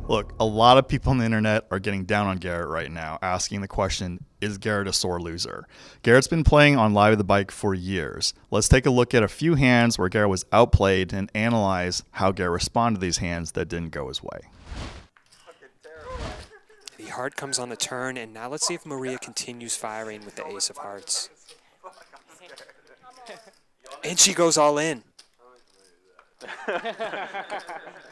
Look, a lot of people on the internet are getting down on Garrett right now, asking the question, is Garrett a sore loser? Garrett's been playing on Live at the Bike for years. Let's take a look at a few hands where Garrett was outplayed and analyze how Garrett responded to these hands that didn't go his way. The heart comes on the turn, and now let's see if Maria continues firing with the ace of hearts. And she goes all in.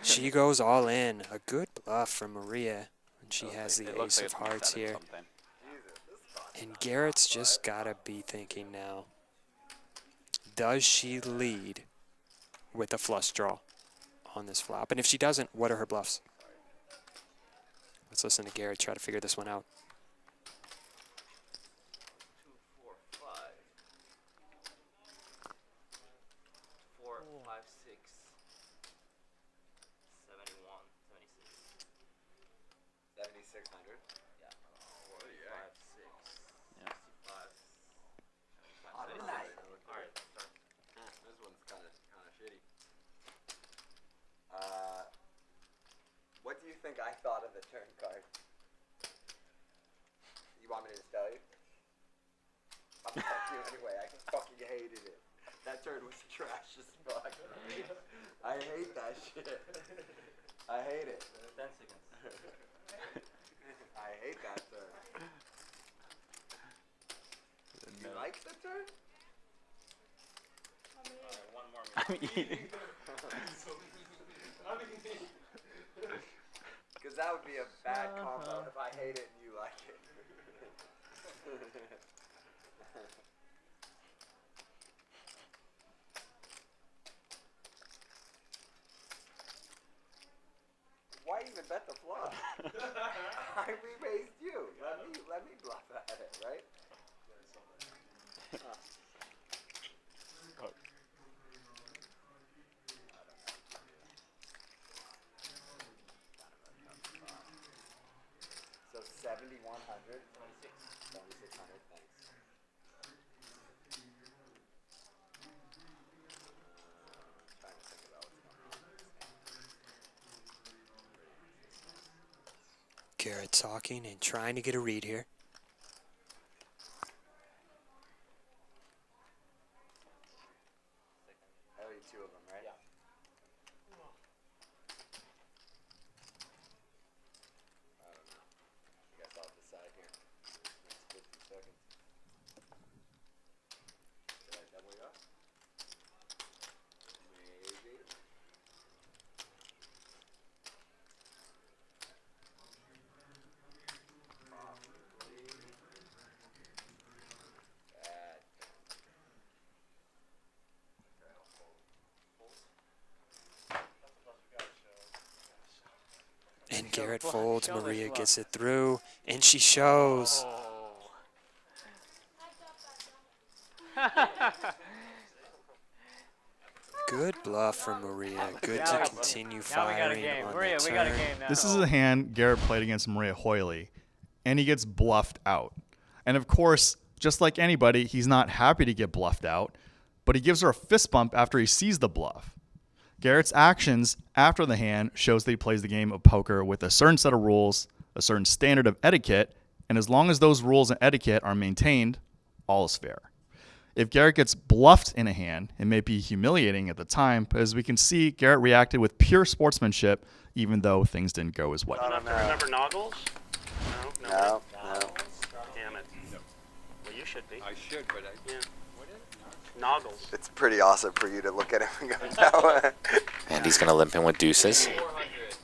She goes all in. A good bluff from Maria. And she has the ace of hearts here. And Garrett's just got to be thinking now, does she lead with a flush draw on this flop? And if she doesn't, what are her bluffs? Let's listen to Garrett try to figure this one out. 600. Yeah. Oh, yeah. 5, 6. Yeah. 65. All right. Start. This one's kind of shitty. What do you think I thought of the turn card? You want me to just tell you? I'm fuck you anyway. I fucking hated it. That turn was trash as fuck. I hate that shit. I hate it. 10 seconds. I hate that turn. You like the turn? Alright, one more minute. I'm eating. Because that would be a bad combo if I hate it and you like it. Why even bet the flop? I re-raised you. Let me bluff at it, right? So 7,100. 7,600. Thanks. Trying to think about what's going on. Garrett talking and trying to get a read here. I owe you 2 of them, right? Yeah. I don't know. I guess I'll decide here. Next 50 seconds. Did I double you up? Maybe. And Garrett folds, Maria gets it through, and she shows. Good bluff from Maria. Good to continue firing on the turn. This is a hand Garrett played against Maria Hoyley, and he gets bluffed out. And of course, just like anybody, he's not happy to get bluffed out, but he gives her a fist bump after he sees the bluff. Garrett's actions after the hand shows that he plays the game of poker with a certain set of rules, a certain standard of etiquette, and as long as those rules and etiquette are maintained, all is fair. If Garrett gets bluffed in a hand, it may be humiliating at the time, but as we can see, Garrett reacted with pure sportsmanship, even though things didn't go his way. Remember Noggles? No. Damn it. Well, you should be. I should, but Yeah. Noggles. It's pretty awesome for you to look at him and go, no. Andy's going to limp in with deuces.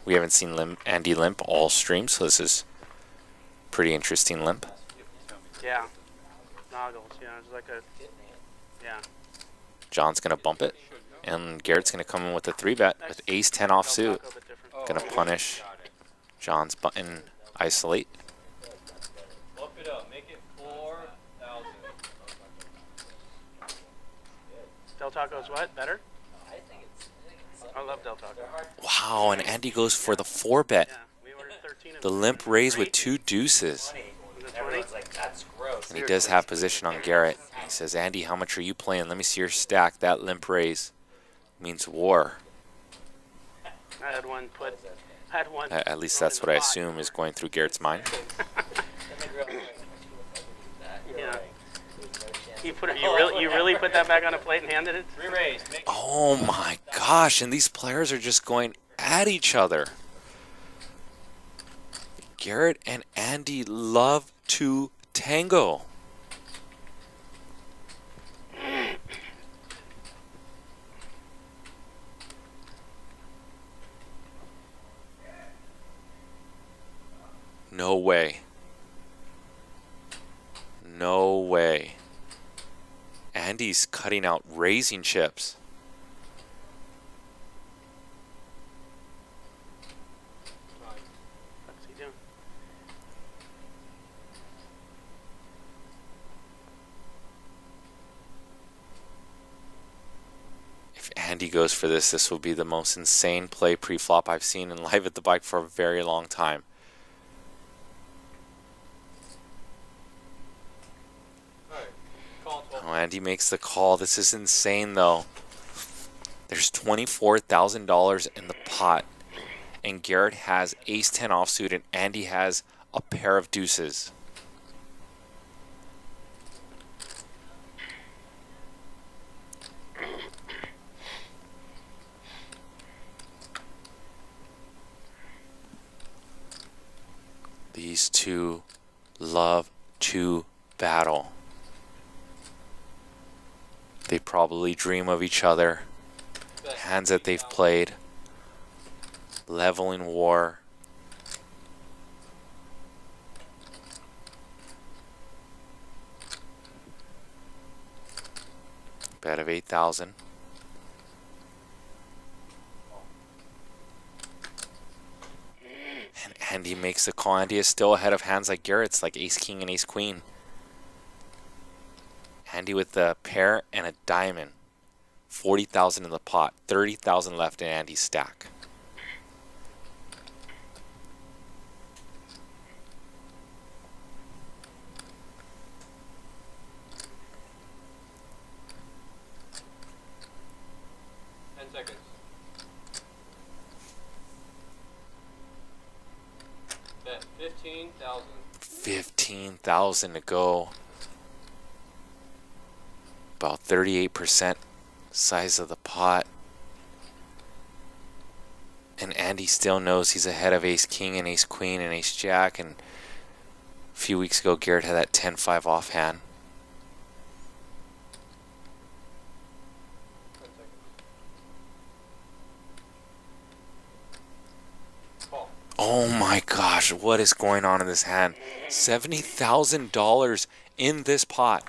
We haven't seen Andy limp all stream, so this is pretty interesting limp. Yeah. Noggles, yeah. It's like a, yeah. John's going to bump it, and Garrett's going to come in with a 3-bet with ace-10 offsuit. Going to punish John's button isolate. Bump it up. Make it 4,000. Del Taco's what? Better? I love Del Taco. Wow, and Andy goes for the 4-bet. Yeah. We ordered 13 of The them. limp raise with 2 deuces. Was it 20? And he does have position on Garrett. He says, Andy, how much are you playing? Let me see your stack. That limp raise means war. I had one put Had one. At least that's what I assume is going through Garrett's mind. Yeah. You put it. You really put that back on a plate and handed it. Re-raise. Oh my gosh, and these players are just going at each other. Garrett and Andy love to tango. No way. No way. Andy's cutting out raising chips. What's he doing? If Andy goes for this, this will be the most insane play pre-flop I've seen in live at the bike for a very long time. Oh, Andy makes the call. This is insane, though. There's $24,000 in the pot, and Garrett has ace-10 offsuit, and Andy has a pair of deuces. These two love to battle. They probably dream of each other. Hands that they've played. Leveling war. Bet of 8,000. And Andy makes the call. Andy is still ahead of hands like Garrett's, like ace king and ace queen. Andy with the pair and a diamond. 40,000 in the pot. 30,000 left in Andy's stack. Seconds. Bet 15,000. 15,000 to go. About 38% size of the pot. And Andy still knows he's ahead of ace king and ace queen and ace jack. And a few weeks ago, Garrett had that 10-5 offhand. Oh my gosh, what is going on in this hand? $70,000 in this pot.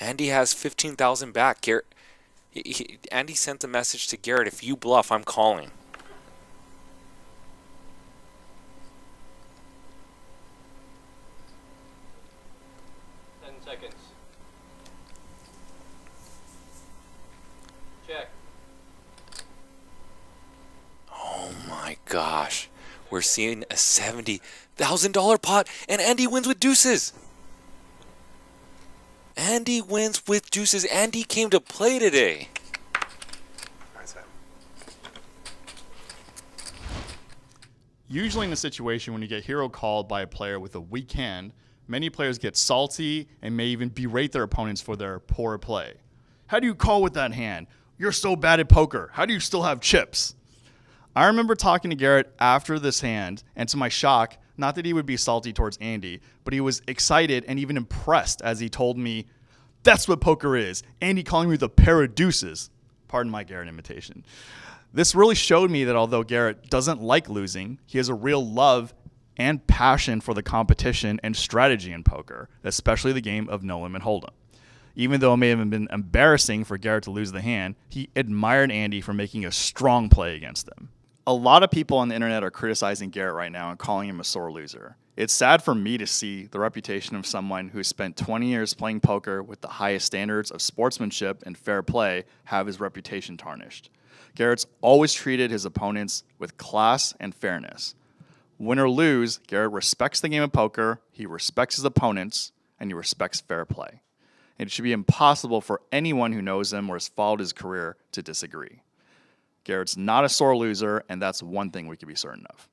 Andy has 15,000 back. Garrett, Andy sent a message to Garrett, if you bluff, I'm calling. Seconds. Check. Oh my gosh. We're seeing a $70,000 pot, and Andy wins with deuces. Andy wins with deuces. Andy came to play today. Usually in a situation when you get hero called by a player with a weak hand, many players get salty and may even berate their opponents for their poor play. How do you call with that hand? You're so bad at poker. How do you still have chips? I remember talking to Garrett after this hand, and to my shock, not that he would be salty towards Andy, but he was excited and even impressed as he told me, that's what poker is. Andy calling me with a pair of deuces. Pardon my Garrett imitation. This really showed me that although Garrett doesn't like losing, he has a real love and passion for the competition and strategy in poker, especially the game of No Limit Hold'em. Even though it may have been embarrassing for Garrett to lose the hand, he admired Andy for making a strong play against him. A lot of people on the internet are criticizing Garrett right now and calling him a sore loser. It's sad for me to see the reputation of someone who spent 20 years playing poker with the highest standards of sportsmanship and fair play have his reputation tarnished. Garrett's always treated his opponents with class and fairness. Win or lose, Garrett respects the game of poker, he respects his opponents, and he respects fair play. and it should be impossible for anyone who knows him or has followed his career to disagree. Garrett's not a sore loser, and that's one thing we can be certain of.